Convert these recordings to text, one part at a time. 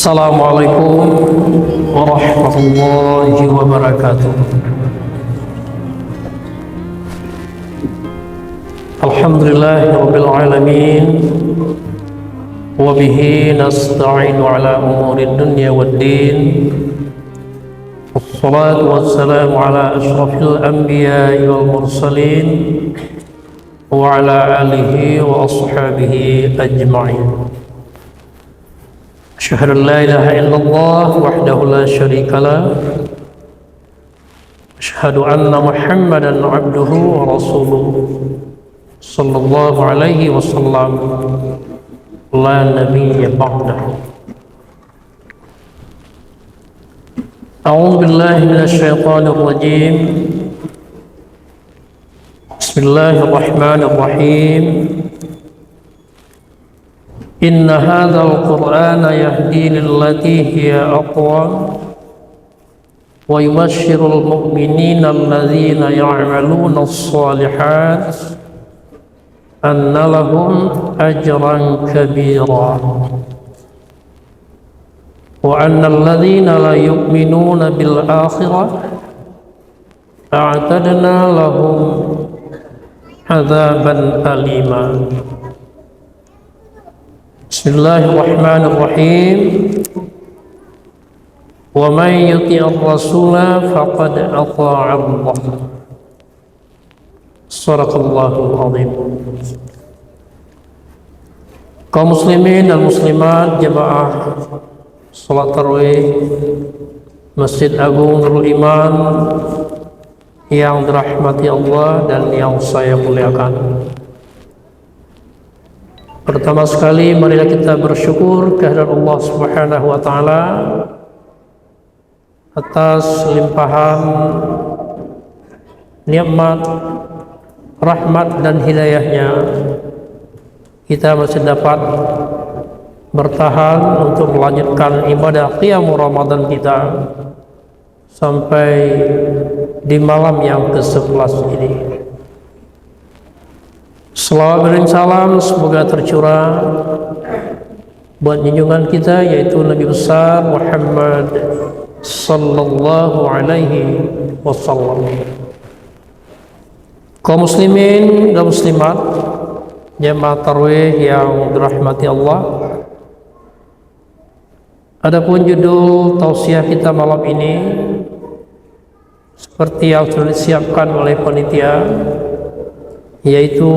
Assalamualaikum warahmatullahi wabarakatuh. Alhamdulillahirabbil alamin wa bihi nasta'inu ala umurid dunya waddin. Wassalatu wassalamu ala asyrafil anbiya'i wal mursalin wa ala alihi wa ashabihi ajma'in. Asyhadu an la ilaha illallah wahdahu la syarika lah. Asyhadu anna Muhammadan abduhu wa rasuluh sallallahu alaihi wasallam la nabiyya ba'dahu. A'udzu billahi minasy syaithanir rajim. Bismillahirrahmanirrahim. Inna hadzal qur'ana yahdi lillati hiya aqwam wa yubashshirul mu'minina alladzina ya'maluna as-shalihat anna lahum ajran kabira wa anna alladzina la yu'minuna bil akhirah a'tadna lahum adzaban alima. Bismillahirrahmanirrahim. Wa may yuti'ir rasula faqad ata'a Allah. Shadaqallahul azim. Kaum muslimin dan muslimat jamaah salat tarawih Masjid Agung Nurul Iman yang dirahmati Allah dan yang saya muliakan. Pertama sekali marilah kita bersyukur kehadirat Allah Subhanahu wa taala atas limpahan nikmat, rahmat dan hidayahnya. Kita masih dapat bertahan untuk melanjutkan ibadah qiyamul Ramadan kita sampai di malam yang ke-11 ini. Salawat dan salam semoga tercurah buat junjungan kita yaitu Nabi besar Muhammad sallallahu alaihi wasallam. Kaum muslimin dan muslimat jemaah tarawih yang dirahmati Allah. Adapun judul tausiah kita malam ini seperti yang sudah disiapkan oleh panitia, yaitu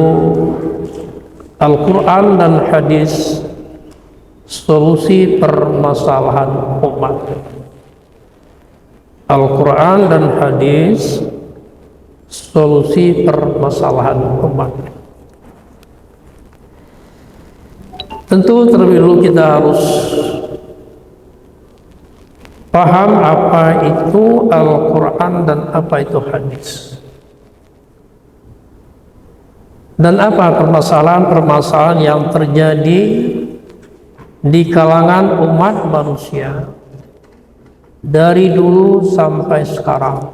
Al-Quran dan Hadis, solusi permasalahan umat. Al-Quran dan Hadis, solusi permasalahan umat. Tentu terlebih dulu kita harus paham apa itu Al-Quran dan apa itu Hadis, dan apa permasalahan-permasalahan yang terjadi di kalangan umat manusia dari dulu sampai sekarang,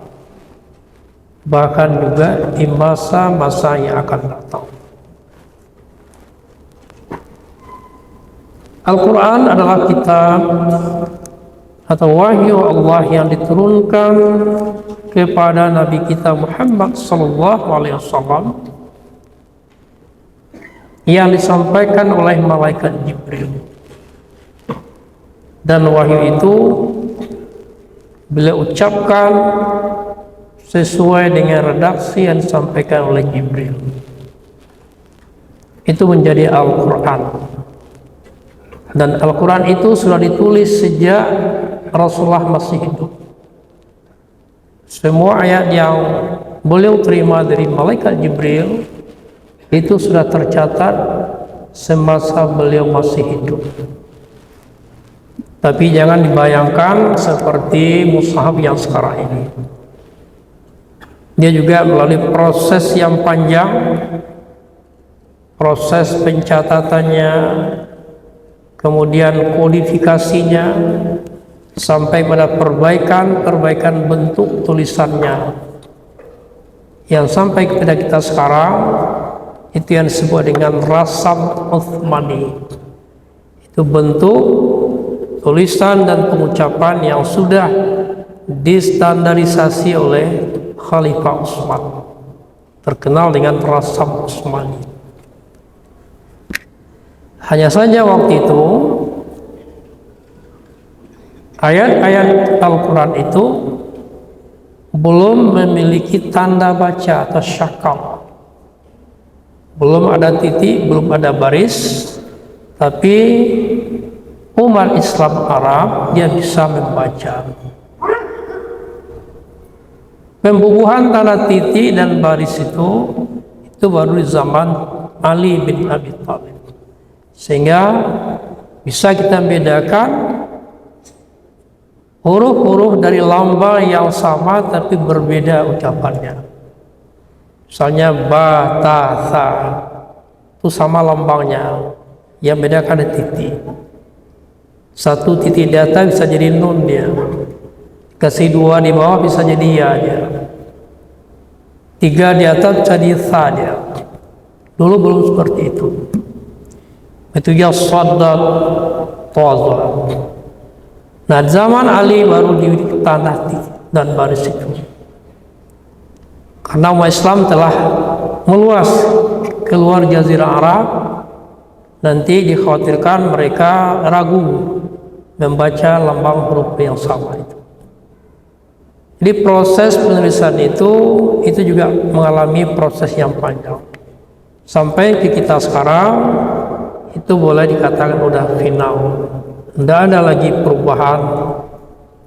bahkan juga di masa-masa yang akan datang. Al-Quran adalah kitab atau wahyu Allah yang diturunkan kepada Nabi kita Muhammad sallallahu alaihi wasallam, yang disampaikan oleh malaikat Jibril. Dan wahyu itu beliau ucapkan sesuai dengan redaksi yang disampaikan oleh Jibril. Itu menjadi Al-Quran. Dan Al-Quran itu sudah ditulis sejak Rasulullah masih hidup. Semua ayat yang beliau terima dari malaikat Jibril itu sudah tercatat semasa beliau masih hidup. Tapi jangan dibayangkan seperti mushaf yang sekarang ini. Dia juga melalui proses yang panjang, proses pencatatannya, kemudian kodifikasinya, sampai pada perbaikan bentuk tulisannya, yang sampai kepada kita sekarang itu yang disebut dengan rasam Utsmani. Itu bentuk tulisan dan pengucapan yang sudah distandarisasi oleh Khalifah Utsman, terkenal dengan Rasam Utsmani. Hanya saja waktu itu ayat-ayat Al-Quran itu belum memiliki tanda baca atau syakal, belum ada titik, belum ada baris, tapi umat Islam Arab dia bisa membaca. Pembubuhan tanda titik dan baris itu baru di zaman Ali bin Abi Thalib, sehingga bisa kita bedakan huruf-huruf dari lambang yang sama tapi berbeda ucapannya. Misalnya ba, ta, tha itu sama lambangnya, yang bedakan ada titik. Satu titik di atas bisa jadi nun dia, kasih dua di bawah bisa jadi ya dia, tiga di atas bisa jadi tha dia. Dulu belum seperti itu. Itu ya sadat taza. Nah, zaman Ali baru diberi tanda dan baris itu. Karena umat Islam telah meluas keluar Jazirah Arab, nanti dikhawatirkan mereka ragu membaca lambang huruf yang sama itu. Jadi proses penulisan itu juga mengalami proses yang panjang. Sampai ke kita sekarang itu boleh dikatakan udah final. Tidak ada lagi perubahan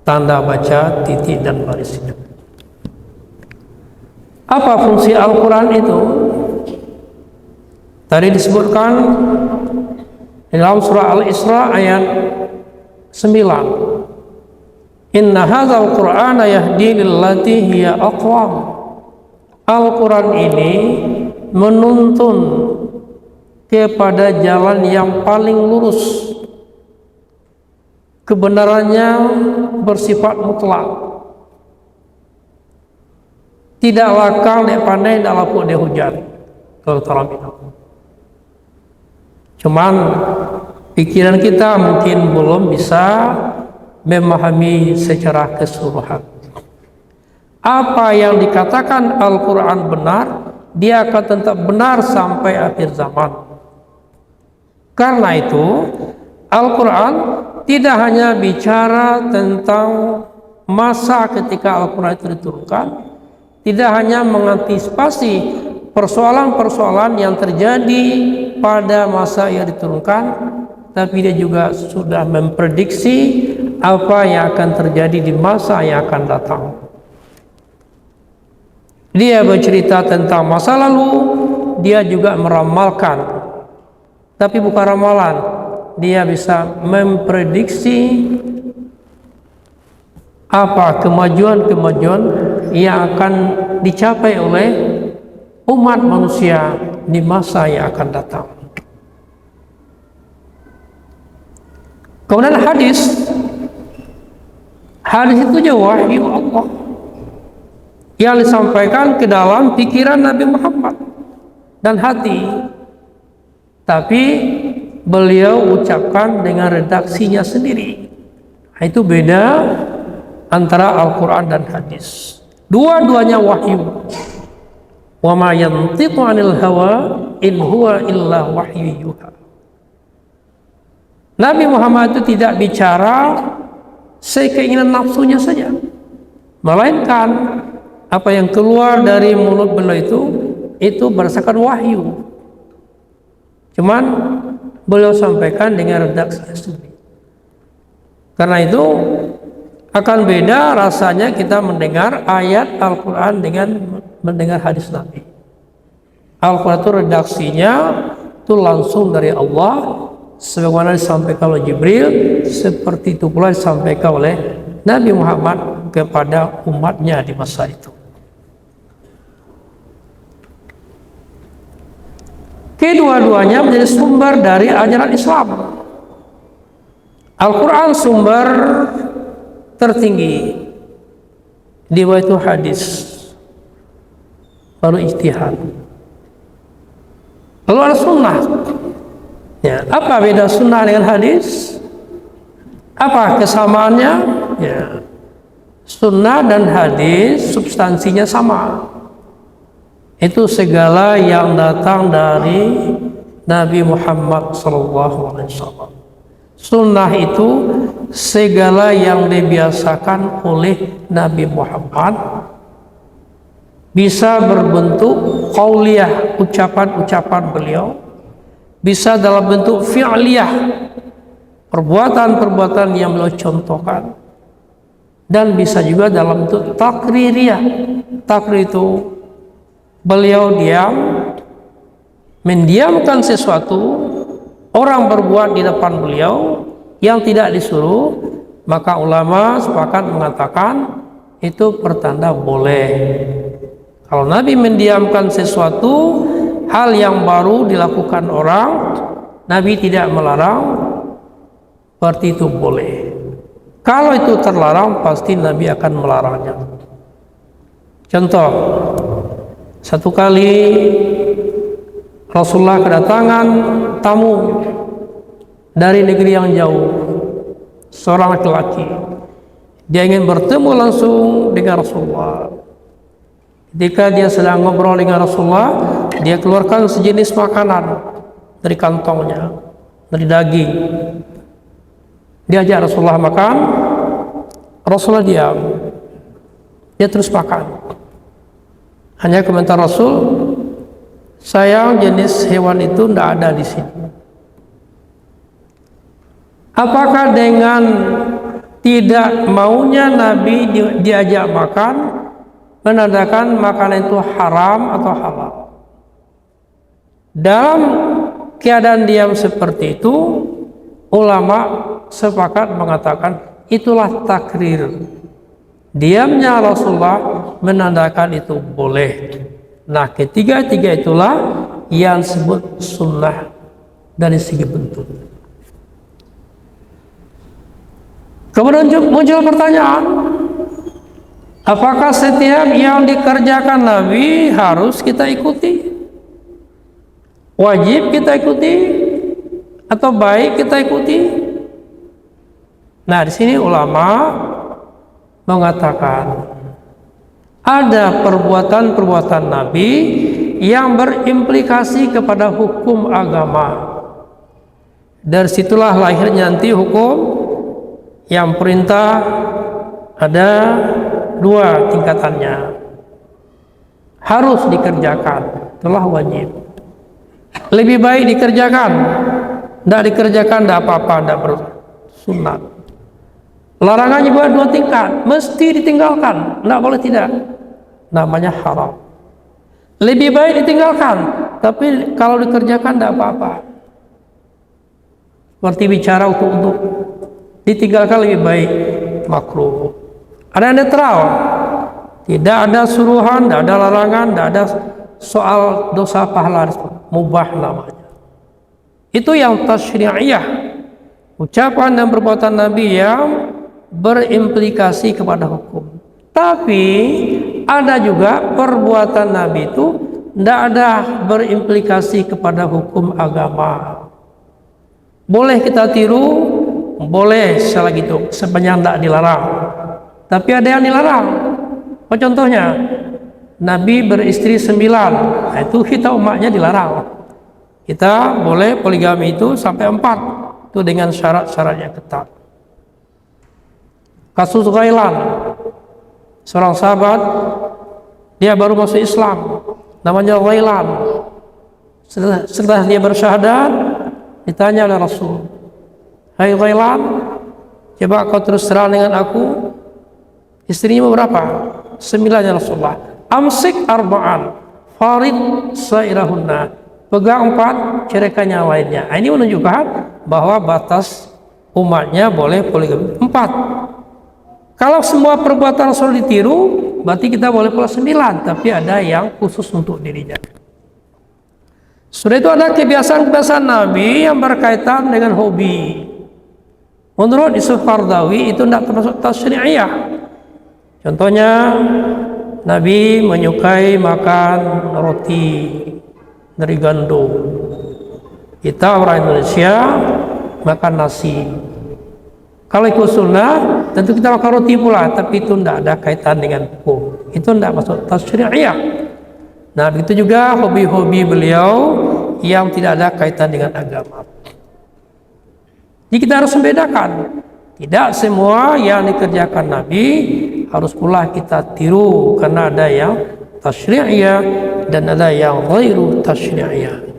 tanda baca, titik dan baris itu. Apa fungsi Al-Quran itu? Tadi disebutkan dalam surah Al-Isra ayat 9. Inna hadzal Qur'ana yahdi lillati hiya aqwam. Al-Quran ini menuntun kepada jalan yang paling lurus. Kebenarannya bersifat mutlak. Tidak lakal dek pandai dak lapuk dek hujan. Kalau cuman pikiran kita mungkin belum bisa memahami secara keseluruhan. Apa yang dikatakan Al-Quran benar, dia akan tetap benar sampai akhir zaman. Karena itu Al-Quran tidak hanya bicara tentang masa ketika Al-Quran itu diturunkan, tidak hanya mengantisipasi persoalan-persoalan yang terjadi pada masa yang diturunkan, tapi dia juga sudah memprediksi apa yang akan terjadi di masa yang akan datang. Dia bercerita tentang masa lalu, dia juga meramalkan, tapi bukan ramalan. Dia bisa memprediksi apa kemajuan-kemajuan yang akan dicapai oleh umat manusia di masa yang akan datang. Kemudian hadis itu juga wahyu Allah yang disampaikan ke dalam pikiran Nabi Muhammad dan hati, tapi beliau ucapkan dengan redaksinya sendiri. Itu beda antara Al-Quran dan hadis. Dua-duanya wahyu. Wa ma yantiqu 'anil hawa in huwa illa wahyu yuha. Nabi Muhammad itu tidak bicara sekeinginan nafsunya saja, melainkan apa yang keluar dari mulut beliau itu berdasarkan wahyu. Cuman beliau sampaikan dengan redaksinya sendiri. Karena itu akan beda rasanya kita mendengar ayat Al-Quran dengan mendengar hadis Nabi. Al-Quran itu redaksinya itu langsung dari Allah, sebagaimana disampaikan oleh Jibril, seperti itu pula disampaikan oleh Nabi Muhammad kepada umatnya di masa itu. Kedua-duanya menjadi sumber dari ajaran Islam. Al-Quran sumber tertinggi, di bawah itu hadis, baru ijtihad, lalu ada sunnah. Ya, apa beda sunnah dengan hadis? Apa kesamaannya? Ya, sunnah dan hadis substansinya sama. Itu segala yang datang dari Nabi Muhammad SAW. Sunnah itu segala yang dibiasakan oleh Nabi Muhammad, bisa berbentuk qauliyah, ucapan-ucapan beliau, bisa dalam bentuk fi'liyah, perbuatan-perbuatan yang beliau contohkan, dan bisa juga dalam bentuk takririyah. Takrir itu beliau mendiamkan sesuatu, orang berbuat di depan beliau yang tidak disuruh, maka ulama sepakat mengatakan itu pertanda boleh. Kalau Nabi mendiamkan sesuatu, hal yang baru dilakukan orang, Nabi tidak melarang, berarti itu boleh. Kalau itu terlarang, pasti Nabi akan melarangnya. Contoh, satu kali Rasulullah kedatangan tamu dari negeri yang jauh, seorang laki-laki. Dia ingin bertemu langsung dengan Rasulullah. Ketika dia sedang ngobrol dengan Rasulullah, dia keluarkan sejenis makanan dari kantongnya, dari daging. Dia ajak Rasulullah makan, Rasulullah diam. Dia terus makan. Hanya komentar Rasul, sayang jenis hewan itu tidak ada di sini. Apakah dengan tidak maunya Nabi diajak makan menandakan makanan itu haram atau halal? Dalam keadaan diam seperti itu, ulama sepakat mengatakan itulah takrir. Diamnya Rasulullah menandakan itu boleh. Nah, ketiga-tiga itulah yang disebut sunnah dari segi bentuk. Kemudian muncul pertanyaan, apakah setiap yang dikerjakan Nabi harus kita ikuti? Wajib kita ikuti? Atau baik kita ikuti? Nah, di sini ulama mengatakan ada perbuatan-perbuatan Nabi yang berimplikasi kepada hukum agama. Dari situlah lahirnya nanti hukum yang perintah ada dua tingkatannya. Harus dikerjakan, telah wajib. Lebih baik dikerjakan, tidak dikerjakan tidak apa-apa, tidak bersunat. Larangannya juga dua tingkat, mesti ditinggalkan, tidak boleh tidak, namanya haram. Lebih baik ditinggalkan, tapi kalau dikerjakan tidak apa-apa. Seperti bicara untuk ditinggalkan lebih baik, makruh. Ada yang netral, tidak ada suruhan, tidak ada larangan, tidak ada soal dosa pahala, mubah namanya. Itu yang tasyri'iyah, ucapan dan perbuatan Nabi yang berimplikasi kepada hukum. Tapi ada juga perbuatan Nabi itu tidak ada berimplikasi kepada hukum agama. Boleh kita tiru, boleh salah gitu, sepanjang tidak dilarang. Tapi ada yang dilarang. Apa contohnya? Nabi beristri 9, nah itu kita umatnya dilarang. Kita boleh poligami itu sampai 4, itu dengan syarat-syarat yang ketat. Kasus Ghailan, seorang sahabat, dia baru masuk Islam, namanya Ghailan. Setelah dia bersyahadat, ditanya oleh Rasul, "Hai Ghailan, coba kau terus terang dengan aku, istrimu berapa?" 9 ya Rasulullah. "Amsik arba'an, farid sairahunna." Pegang 4, ceraikan yang lainnya. Ini menunjukkan bahwa batas umatnya boleh poligami 4. Kalau semua perbuatan Rasul ditiru, berarti kita boleh pula 9, tapi ada yang khusus untuk dirinya. Sudah itu ada kebiasaan-kebiasaan Nabi yang berkaitan dengan hobi. Menurut Yusuf Qaradawi itu tidak termasuk tasyri'iyah. Contohnya, Nabi menyukai makan roti dari gandum. Kita orang Indonesia makan nasi. Kalau ikut sunnah, tentu kita makan roti pula, tapi itu tidak ada kaitan dengan hukum. Itu tidak masuk tasyri'iyah. Nah, begitu juga hobi-hobi beliau yang tidak ada kaitan dengan agama. Jadi kita harus membedakan. Tidak semua yang dikerjakan Nabi harus pula kita tiru, karena ada yang tasyri'iyah dan ada yang ghairu tasyri'iyah.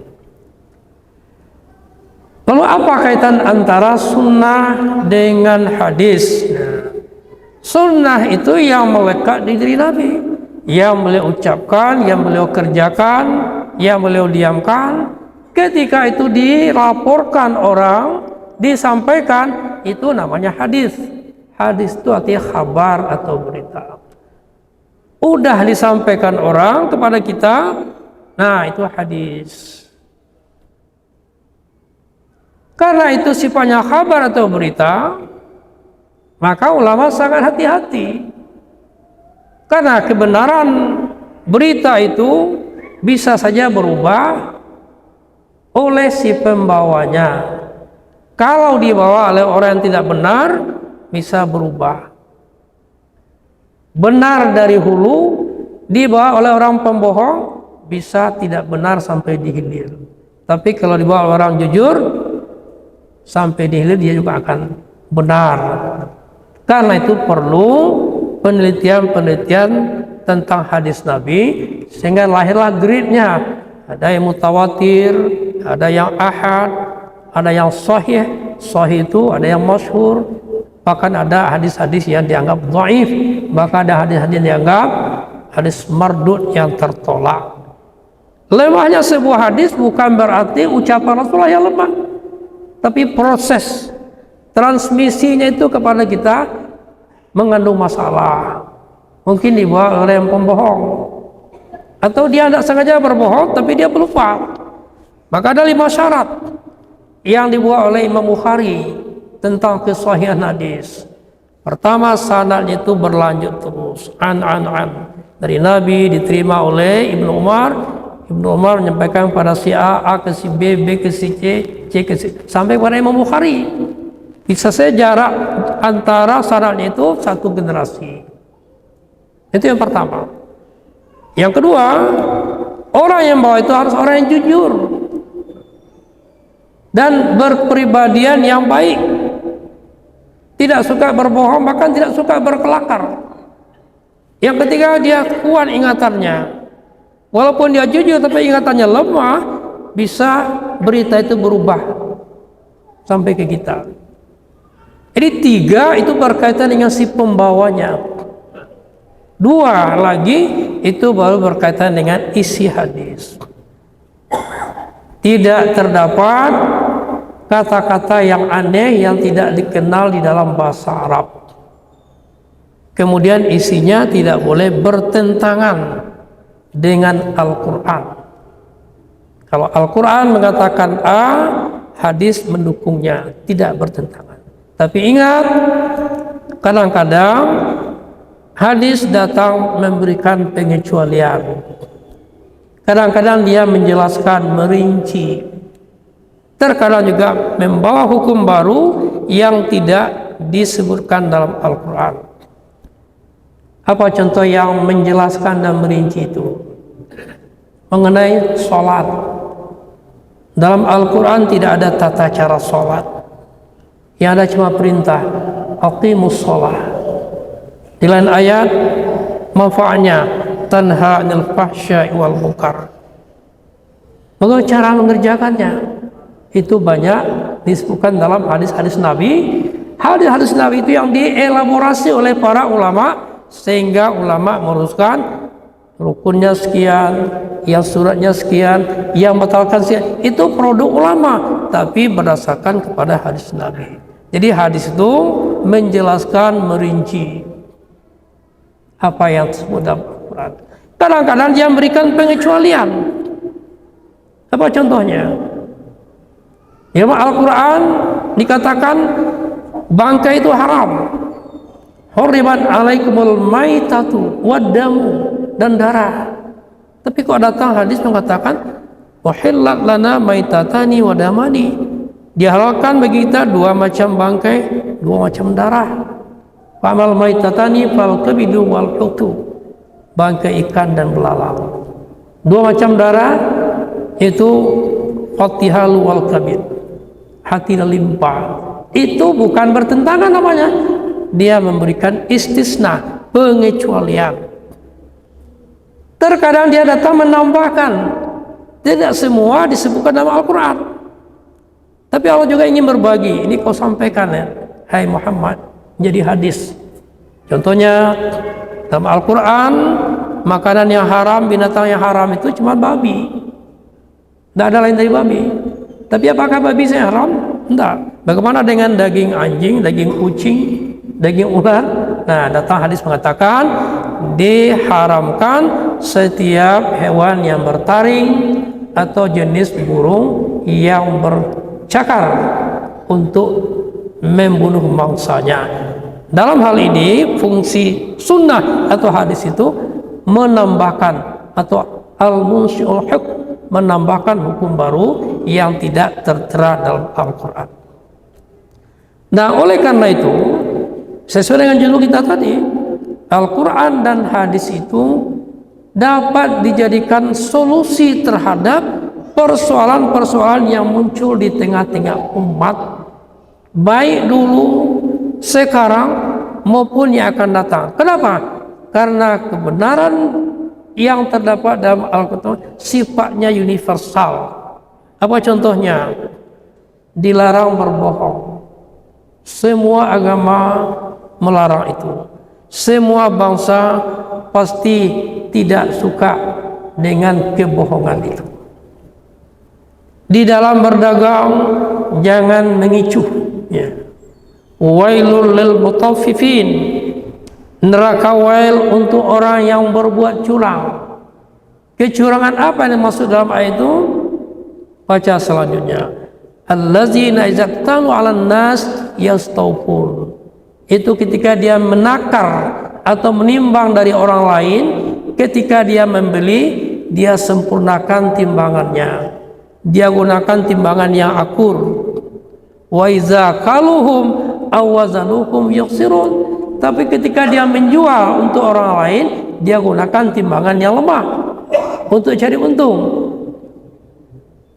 Lalu apa kaitan antara sunnah dengan hadis? Sunnah itu yang melekat di diri Nabi, yang beliau ucapkan, yang beliau kerjakan, yang beliau diamkan. Ketika itu dilaporkan orang, disampaikan, itu namanya hadis. Hadis itu artinya kabar atau berita. Udah disampaikan orang kepada kita, nah itu hadis. Karena itu sifatnya kabar atau berita, maka ulama sangat hati-hati. Karena kebenaran berita itu bisa saja berubah oleh si pembawanya. Kalau dibawa oleh orang yang tidak benar, bisa berubah. Benar dari hulu, dibawa oleh orang pembohong, bisa tidak benar sampai di hilir. Tapi kalau dibawa oleh orang jujur, sampai di hilir dia juga akan benar. Karena itu perlu penelitian-penelitian tentang hadis Nabi, sehingga lahirlah grade-nya. Ada yang mutawatir, ada yang ahad, ada yang sahih. Sahih itu ada yang masyhur, bahkan ada hadis-hadis yang dianggap dhaif, bahkan ada hadis-hadis yang dianggap hadis mardud yang tertolak. Lemahnya sebuah hadis bukan berarti ucapan Rasulullah yang lemah, tapi proses transmisinya itu kepada kita mengandung masalah. Mungkin dibawa oleh yang pembohong, atau dia tidak sengaja berbohong tapi dia pelupa. Maka ada 5 syarat yang dibuat oleh Imam Bukhari tentang kesahihan hadis. Pertama, sanadnya itu berlanjut terus, an dari Nabi, diterima oleh Ibnu Umar. Ibnu Umar menyampaikan pada si A ke si B, B ke si C, C ke si, sampai pada Imam Bukhari. Bisa saja jarak antara sanadnya itu 1 generasi. Itu yang pertama. Yang kedua, orang yang bawa itu harus orang yang jujur dan berpribadian yang baik, tidak suka berbohong, bahkan tidak suka berkelakar. Yang ketiga, dia kuat ingatannya. Walaupun dia jujur tapi ingatannya lemah, bisa berita itu berubah sampai ke kita. Jadi 3 itu berkaitan dengan si pembawanya. 2 lagi itu baru berkaitan dengan isi hadis. Tidak terdapat kata-kata yang aneh yang tidak dikenal di dalam bahasa Arab. Kemudian isinya tidak boleh bertentangan dengan Al-Quran. Kalau Al-Quran mengatakan A, hadis mendukungnya, tidak bertentangan. Tapi ingat, kadang-kadang hadis datang memberikan pengecualian. Kadang-kadang dia menjelaskan, merinci. Terkadang juga membawa hukum baru yang tidak disebutkan dalam Al-Quran. Apa contoh yang menjelaskan dan merinci itu? Mengenai sholat. Dalam Al-Quran tidak ada tata cara sholat. Yang ada cuma perintah, aqimus sholat. Di lain ayat, manfaatnya tanha 'anil fahsya'i wal munkar. Bagaimana cara mengerjakannya? Itu banyak disebutkan dalam hadis-hadis Nabi. Hadis-hadis Nabi itu yang dielaborasi oleh para ulama, sehingga ulama merumuskan rukunnya sekian, yang suratnya sekian, yang batalkan sekian. Itu produk ulama, tapi berdasarkan kepada hadis Nabi. Jadi hadis itu menjelaskan, merinci apa yang disebut dalam Al-Quran. Kadang-kadang dia memberikan pengecualian. Apa contohnya? Di Al-Quran dikatakan bangkai itu haram. Hurrimat alaikumul maitatu waddamu, dan darah. Tapi kok datang hadis mengatakan wahillat lana maitatani wadamani, dihalalkan bagi kita 2 macam bangkai dua macam darah. Fa'amal maitatani fal kabidu wal hutu, bangkai ikan dan belalang. Dua macam darah itu fatihal wal kabid, hati dan limpa. Itu bukan bertentangan namanya. Dia memberikan istisna, pengecualian. Terkadang dia datang menambahkan. Tidak semua disebutkan dalam Al-Quran. Tapi Allah juga ingin berbagi. Ini kau sampaikan ya, hai Muhammad, menjadi hadis. Contohnya dalam Al-Quran, makanan yang haram, binatang yang haram itu cuma babi. Tidak ada lain dari babi. Tapi apakah babi saya haram? Tidak. Bagaimana dengan daging anjing, daging kucing, daging ular? Nah, datang hadis mengatakan diharamkan setiap hewan yang bertaring atau jenis burung yang bercakar untuk membunuh mangsanya. Dalam hal ini fungsi sunnah atau hadis itu menambahkan atau al-munsyi'ul hukm, menambahkan hukum baru yang tidak tertera dalam Al-Quran. Nah, oleh karena itu sesuai dengan judul kita tadi, Al-Quran dan hadis itu dapat dijadikan solusi terhadap persoalan-persoalan yang muncul di tengah-tengah umat, baik dulu, sekarang, maupun yang akan datang. Kenapa? Karena kebenaran yang terdapat dalam Al-Quran sifatnya universal. Apa contohnya? Dilarang berbohong. Semua agama melarang itu. Semua bangsa pasti tidak suka dengan kebohongan itu. Di dalam berdagang jangan mengicuh, ya. Wailul lil mutaffifin, neraka wail untuk orang yang berbuat curang. Kecurangan apa yang dimaksud dalam ayat itu? Baca selanjutnya. Allazina izaqtalu 'alan nas yastawfun. Itu ketika dia menakar atau menimbang dari orang lain, ketika dia membeli, dia sempurnakan timbangannya. Dia gunakan timbangan yang akur. Wa iza kaluhum aw wazanuhum yukhsirun. Tapi ketika dia menjual untuk orang lain, dia gunakan timbangan yang lemah untuk cari untung.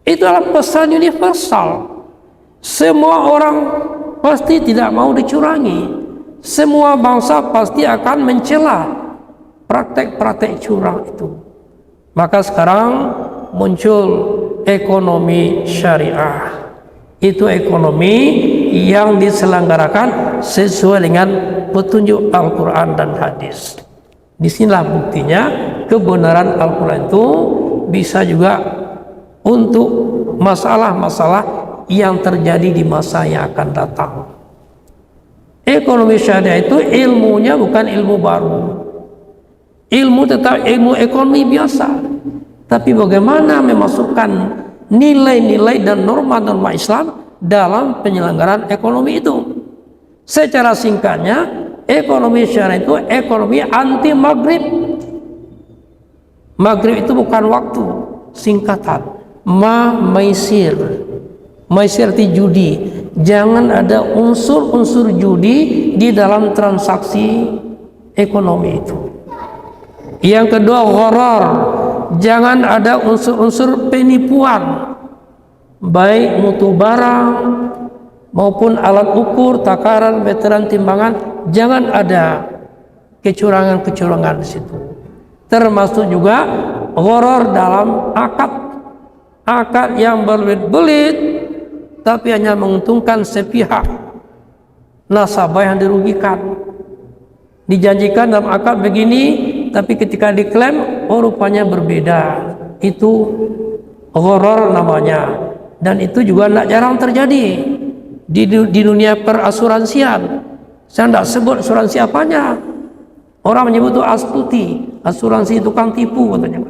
Itu adalah pesan universal. Semua orang pasti tidak mau dicurangi. Semua bangsa pasti akan mencela praktek-praktek curang itu. Maka sekarang muncul ekonomi syariah. Itu ekonomi yang diselenggarakan sesuai dengan petunjuk Al-Quran dan hadis. Disinilah buktinya kebenaran Al-Quran itu bisa juga untuk masalah-masalah yang terjadi di masa yang akan datang. Ekonomi syariah itu ilmunya bukan ilmu baru. Ilmu tetap ilmu ekonomi biasa. Tapi bagaimana memasukkan nilai-nilai dan norma-norma Islam dalam penyelenggaraan ekonomi itu? Secara singkatnya, ekonomi syariah itu ekonomi anti maghrib. Maghrib itu bukan waktu, singkatan. Maisir. Maisir itu judi. Jangan ada unsur-unsur judi di dalam transaksi ekonomi itu. Yang kedua, gharar. Jangan ada unsur-unsur penipuan, baik mutu barang maupun alat ukur, takaran, meteran, timbangan. Jangan ada kecurangan-kecurangan di situ. Termasuk juga gharar dalam akad yang berbelit-belit tapi hanya menguntungkan sepihak, nasabah yang dirugikan. Dijanjikan dalam akad begini, tapi ketika diklaim, oh rupanya berbeda. Itu gharar namanya. Dan itu juga tidak jarang terjadi di dunia perasuransian. Saya tidak sebut asuransi apanya. Orang menyebut itu astuti, asuransi tukang tipu katanya.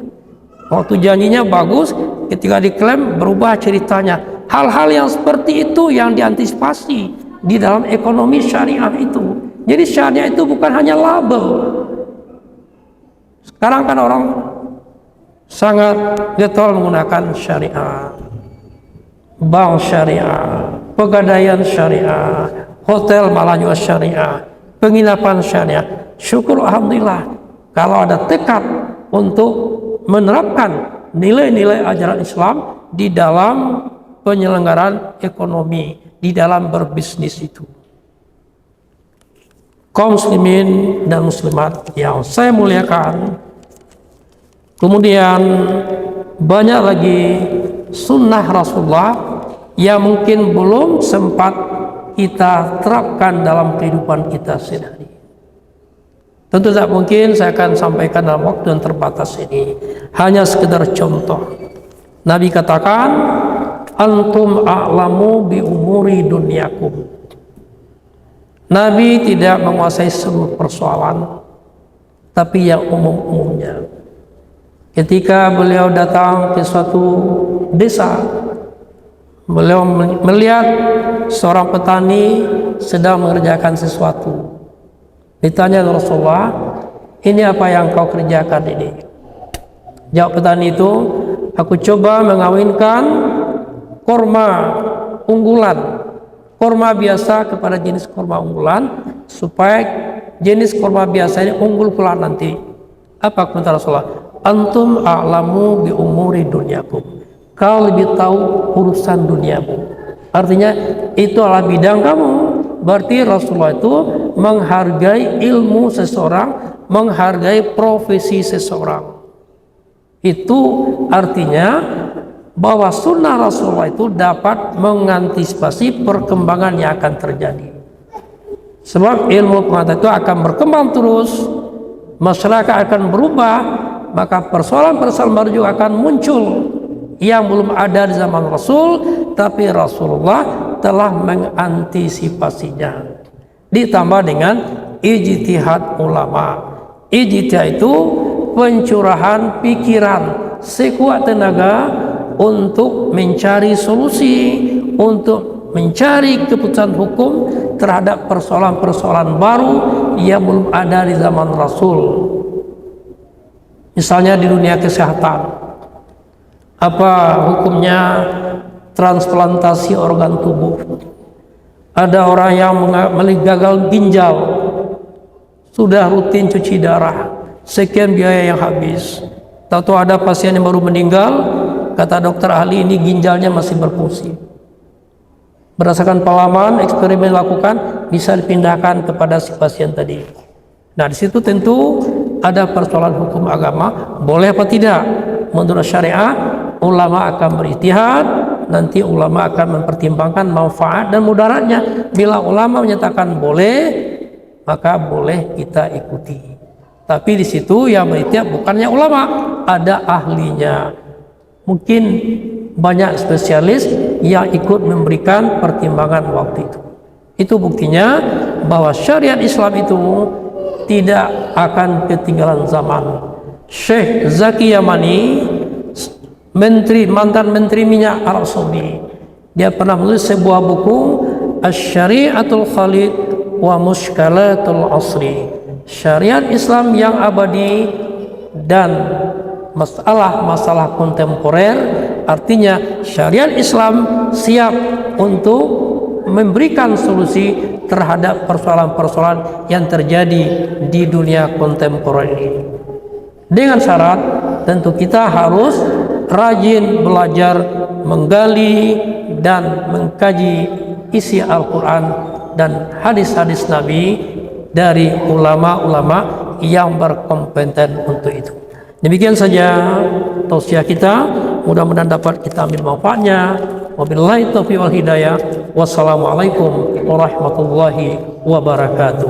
Waktu janjinya bagus, ketika diklaim berubah ceritanya. Hal-hal yang seperti itu yang diantisipasi di dalam ekonomi syariah itu. Jadi syariah itu bukan hanya label. Sekarang kan orang sangat getol menggunakan syariah, bank syariah, pegadaian syariah, hotel malah juga syariah, penginapan syariah. Syukur alhamdulillah kalau ada tekad untuk menerapkan nilai-nilai ajaran Islam di dalam penyelenggaraan ekonomi, di dalam berbisnis itu. Kaum muslimin dan muslimat yang saya muliakan, kemudian banyak lagi sunnah Rasulullah yang mungkin belum sempat kita terapkan dalam kehidupan kita sehari-hari. Tentu tak mungkin saya akan sampaikan dalam waktu yang terbatas ini, hanya sekedar contoh. Nabi katakan, antum a'lamu bi umuri dunyakum. Nabi tidak menguasai seluruh persoalan, tapi yang umum-umumnya. Ketika beliau datang ke suatu desa, beliau melihat seorang petani sedang mengerjakan sesuatu. Ditanya Rasulullah, ini apa yang kau kerjakan ini? Jawab petani itu, aku coba mengawinkan korma unggulan, korma biasa kepada jenis korma unggulan, supaya jenis korma biasa ini unggul pula nanti. Apa komentar Rasulullah? Antum a'lamu bi umuri dunyakum. Kau lebih tahu urusan duniamu. Artinya itu adalah bidang kamu. Berarti Rasulullah itu menghargai ilmu seseorang, menghargai profesi seseorang. Itu artinya bahwa sunnah Rasulullah itu dapat mengantisipasi perkembangan yang akan terjadi. Sebab ilmu pengetahuan itu akan berkembang terus, masyarakat akan berubah, maka persoalan-persoalan baru juga akan muncul yang belum ada di zaman Rasul, tapi Rasulullah telah mengantisipasinya. Ditambah dengan ijtihad ulama. Ijtihad itu pencurahan pikiran sekuat tenaga untuk mencari solusi, untuk mencari keputusan hukum terhadap persoalan-persoalan baru yang belum ada di zaman Rasul. Misalnya di dunia kesehatan, apa hukumnya transplantasi organ tubuh? Ada orang yang gagal ginjal, sudah rutin cuci darah, sekian biaya yang habis. Tahu ada pasien yang baru meninggal, kata dokter ahli ini ginjalnya masih berfungsi. Berdasarkan pengalaman eksperimen lakukan, bisa dipindahkan kepada si pasien tadi. Nah, di situ tentu ada persoalan hukum agama, boleh apa tidak? Menurut syariah, ulama akan berijtihad, nanti ulama akan mempertimbangkan manfaat dan mudaratnya. Bila ulama menyatakan boleh, maka boleh kita ikuti. Tapi di situ yang berijtihad bukannya ulama, ada ahlinya. Mungkin banyak spesialis yang ikut memberikan pertimbangan waktu itu. Itu buktinya bahwa syariat Islam itu tidak akan ketinggalan zaman. Syekh Zaki Yamani, mantan menteri minyak Arab Saudi, dia pernah menulis sebuah buku Asy-Syari'atul Khalid wa Mushkalatul Asri, syariat Islam yang abadi dan masalah-masalah kontemporer. Artinya syariat Islam siap untuk memberikan solusi terhadap persoalan-persoalan yang terjadi di dunia kontemporer ini. Dengan syarat tentu kita harus rajin belajar, menggali dan mengkaji isi Al-Quran dan hadis-hadis Nabi dari ulama-ulama yang berkompeten untuk itu. Demikian saja tausiah kita, mudah-mudahan dapat kita ambil manfaatnya. Wabillahi taufiq wal hidayah. Wassalamualaikum warahmatullahi wabarakatuh.